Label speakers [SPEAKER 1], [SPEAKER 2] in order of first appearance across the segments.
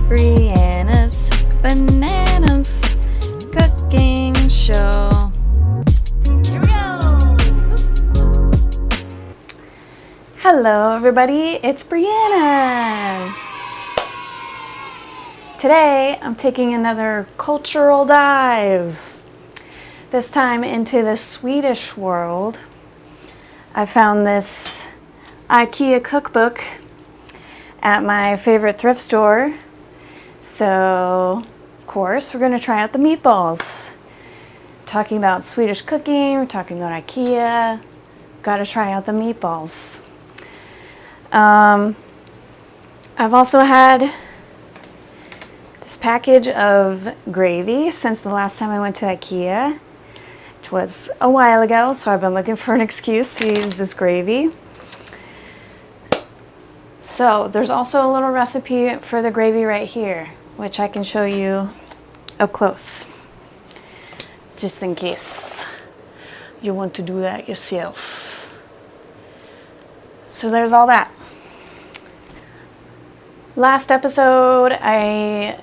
[SPEAKER 1] Brianna's Bananas Cooking Show. Here we go! Hello everybody, it's Brianna. Today I'm taking another cultural dive. This time into the Swedish world. I found this Ikea cookbook at my favorite thrift store. So, of course, we're going to try out the meatballs. Talking about Swedish cooking, we're talking about Ikea. Got to try out the meatballs. I've also had this package of gravy since the last time I went to Ikea, which was a while ago, so I've been looking for an excuse to use this gravy. So there's also a little recipe for the gravy right here, which I can show you up close, just in case you want to do that yourself. So there's all that. Last episode I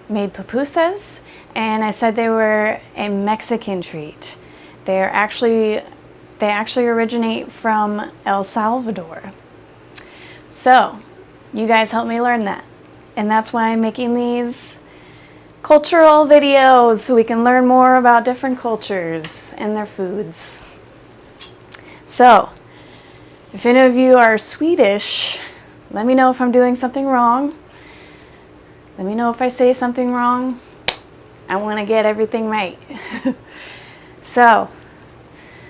[SPEAKER 1] made pupusas, and I said they were a Mexican treat. They actually originate from El Salvador. So, you guys helped me learn that. And that's why I'm making these cultural videos, so we can learn more about different cultures and their foods. So, if any of you are Swedish, let me know if I'm doing something wrong. Let me know if I say something wrong. I want to get everything right. So,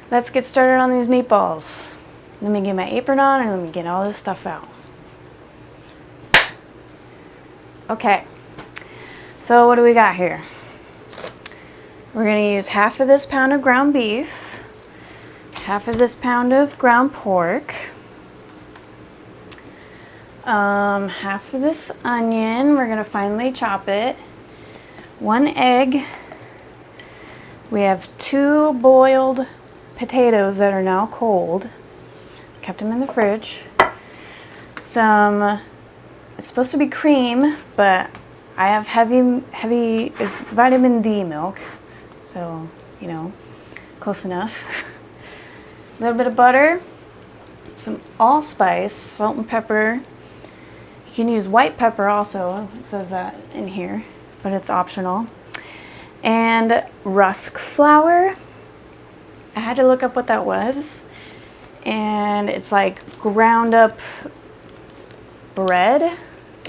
[SPEAKER 1] let's get started on these meatballs. Let me get my apron on and let me get all this stuff out. Okay, so what do we got here? We're going to use half of this pound of ground beef, half of this pound of ground pork, half of this onion, we're going to finely chop it, 1 egg, we have 2 boiled potatoes that are now cold, kept them in the fridge, it's supposed to be cream, but I have heavy, it's vitamin D milk, so, you know, close enough. A little bit of butter, some allspice, salt and pepper. You can use white pepper also, it says that in here, but it's optional. And rusk flour. I had to look up what that was, and it's like ground up bread,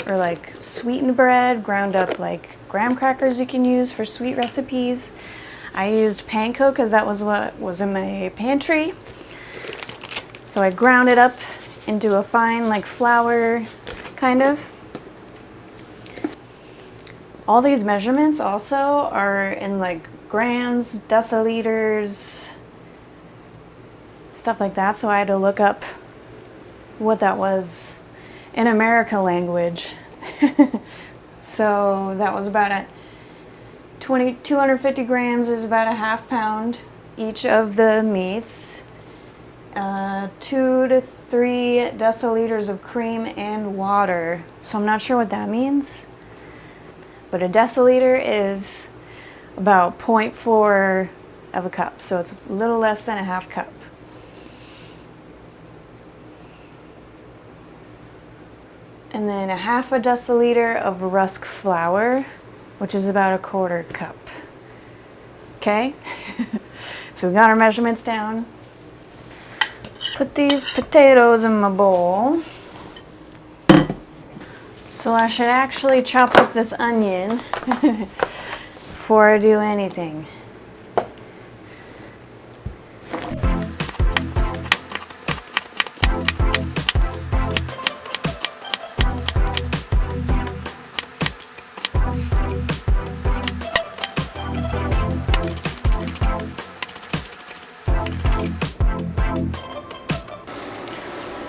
[SPEAKER 1] or like sweetened bread, ground up like graham crackers you can use for sweet recipes. I used panko because that was what was in my pantry. So I ground it up into a fine like flour kind of. All these measurements also are in like grams, deciliters, stuff like that. So I had to look up what that was in American language. So that was about a 250 grams is about a half pound each of the meats. 2 to 3 deciliters of cream and water. So I'm not sure what that means, but a deciliter is about 0.4 of a cup. So it's a little less than a half cup. And then a half a deciliter of rusk flour, which is about a 1/4 cup. Okay? So we got our measurements down. Put these potatoes in my bowl. So I should actually chop up this onion before I do anything.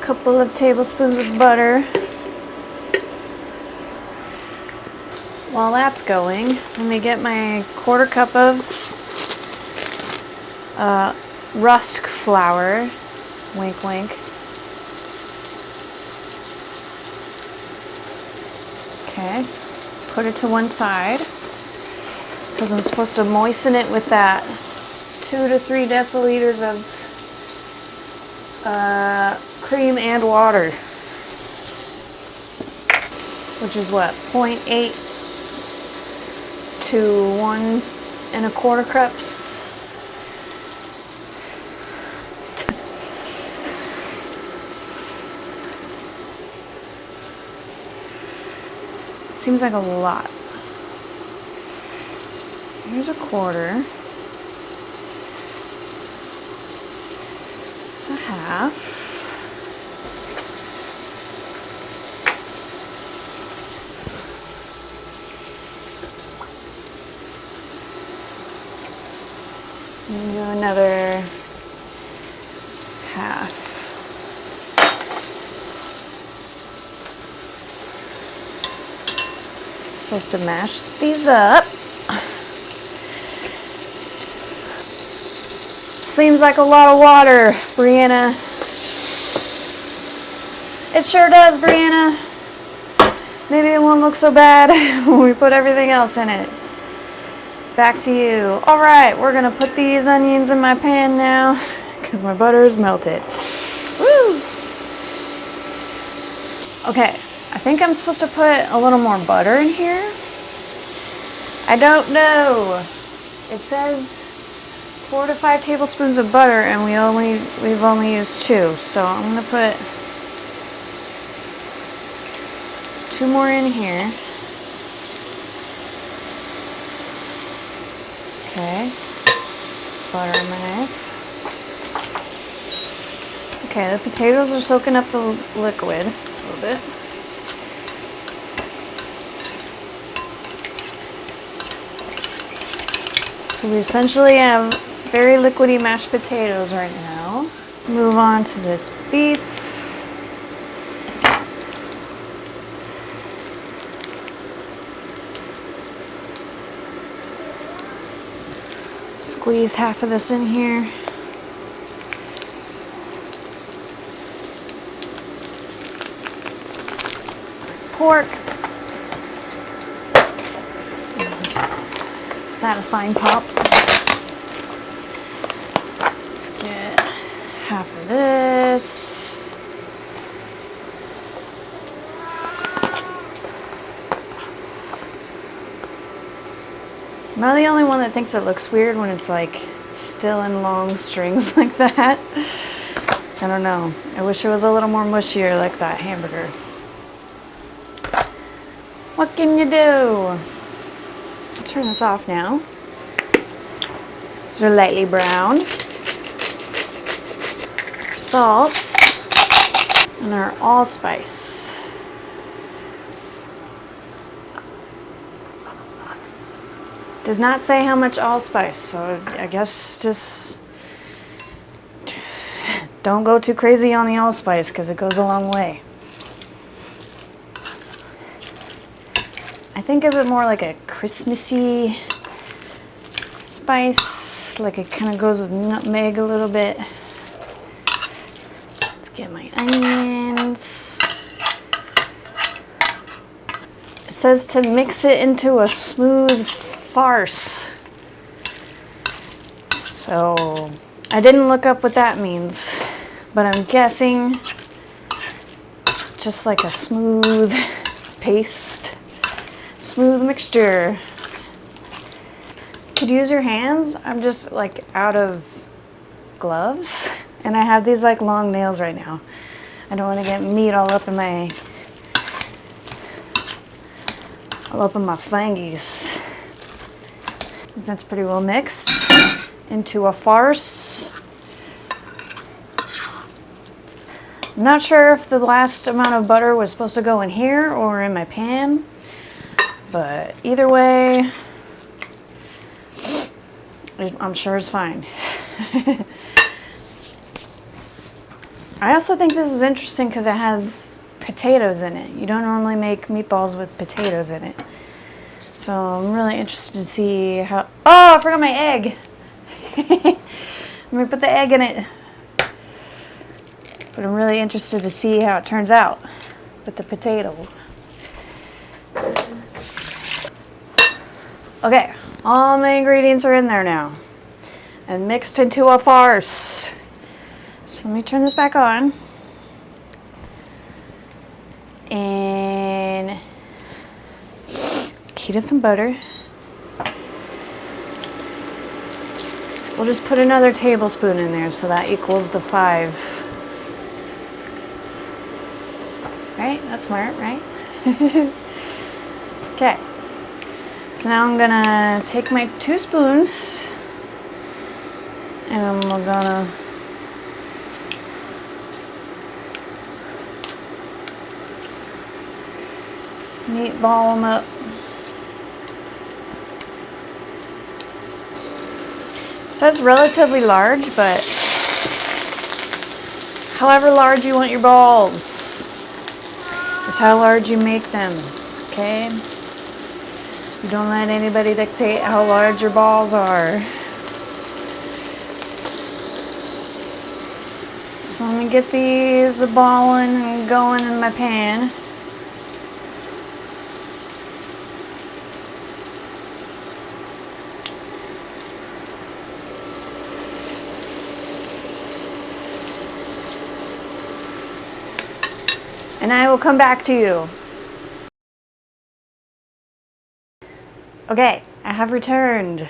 [SPEAKER 1] Couple of tablespoons of butter. While that's going, let me get my 1/4 cup of rusk flour. Wink, wink. Okay. put it to one side because I'm supposed to moisten it with that 2 to 3 deciliters of cream and water, which is what, 0.8 to 1 1/4 cups. Seems like a lot. Here's a quarter. A half. And do another half. Supposed to mash these up. Seems like a lot of water, Brianna. It sure does, Brianna. Maybe it won't look so bad when we put everything else in it. Back to you. All right, we're gonna put these onions in my pan now because my butter is melted. Woo! Okay. I think I'm supposed to put a little more butter in here. I don't know. It says 4 to 5 tablespoons of butter, and we've only used 2. So I'm gonna put 2 more in here. Okay. Butter on my knife. Okay, the potatoes are soaking up the liquid a little bit. So we essentially have very liquidy mashed potatoes right now. Move on to this beef. Squeeze half of this in here. Pork. Satisfying pop. Let's get half of this. Am I the only one that thinks it looks weird when it's like still in long strings like that? I don't know. I wish it was a little more mushier like that hamburger. What can you do? I'll turn this off now. These are lightly browned. Salt and our allspice. Does not say how much allspice, so I guess just don't go too crazy on the allspice because it goes a long way. I think of it more like a Christmassy spice, like it kind of goes with nutmeg a little bit. Let's get my onions. It says to mix it into a smooth farce. So I didn't look up what that means, but I'm guessing just like a smooth paste. Smooth mixture. Could use your hands. I'm just like out of gloves and I have these like long nails right now. I don't want to get meat all up in my fingies. That's pretty well mixed into a farce. I'm not sure if the last amount of butter was supposed to go in here or in my pan. But either way, I'm sure it's fine. I also think this is interesting because it has potatoes in it. You don't normally make meatballs with potatoes in it. So I'm really interested to see how... Oh, I forgot my egg. I'm going to put the egg in it. But I'm really interested to see how it turns out with the potato. Okay, all my ingredients are in there now and mixed into a farce. So let me turn this back on and heat up some butter. We'll just put another tablespoon in there so that equals the 5. Right? That's smart, right? Okay. So now I'm gonna take my 2 spoons and we're gonna meatball them up. It says relatively large, but however large you want your balls is how large you make them, okay? You don't let anybody dictate how large your balls are. So let me get these balling and going in my pan. And I will come back to you. Okay, I have returned.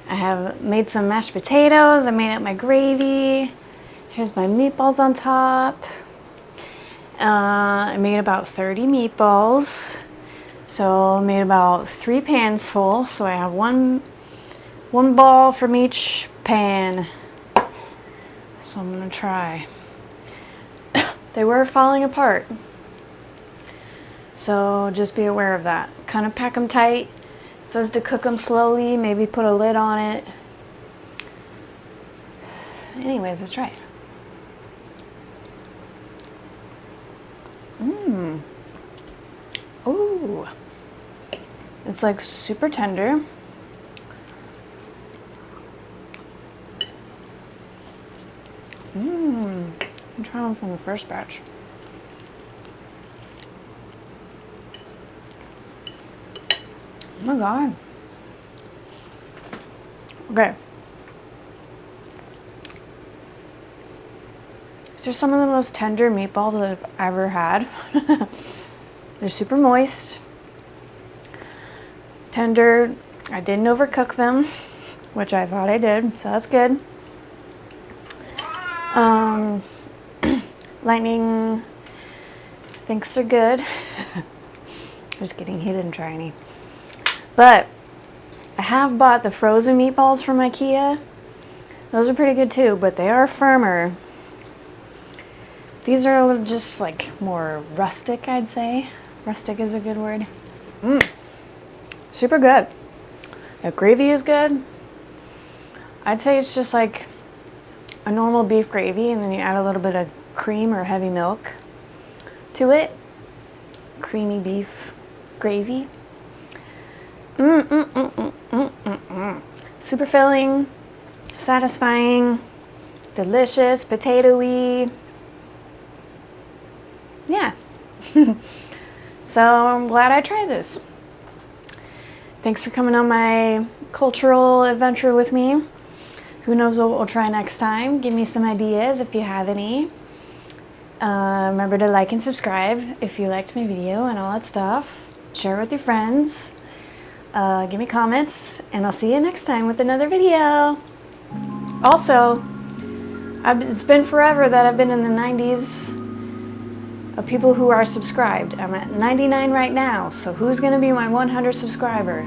[SPEAKER 1] I have made some mashed potatoes. I made up my gravy. Here's my meatballs on top. I made about 30 meatballs. So I made about 3 pans full. So I have one ball from each pan. So I'm gonna try. They were falling apart, so just be aware of that. Kind of pack them tight. It says to cook them slowly, maybe put a lid on it. Anyways, let's try it. Ooh. It's like super tender. I'm trying them from the first batch. Oh my god. Okay. These are some of the most tender meatballs I've ever had. They're super moist, tender. I didn't overcook them, which I thought I did, so that's good. Lightning thinks they're good. Just kidding, he didn't try any. But I have bought the frozen meatballs from Ikea. Those are pretty good too, but they are firmer. These are a little just like more rustic, I'd say. Rustic is a good word. Super good. The gravy is good. I'd say it's just like a normal beef gravy, and then you add a little bit of cream or heavy milk to it. Creamy beef gravy. Super filling, satisfying, delicious, potato-y. Yeah. So I'm glad I tried this. Thanks for coming on my cultural adventure with me. Who knows what we'll try next time? Give me some ideas if you have any. Remember to like and subscribe if you liked my video and all that stuff. Share it with your friends. Give me comments, and I'll see you next time with another video. Also, it's been forever that I've been in the 90s of people who are subscribed. I'm at 99 right now, so who's gonna be my 100 subscriber?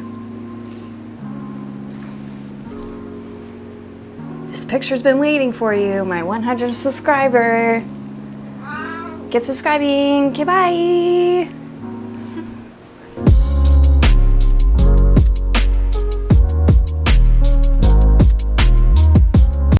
[SPEAKER 1] This picture's been waiting for you, my 100 subscriber. Get subscribing. Okay, bye.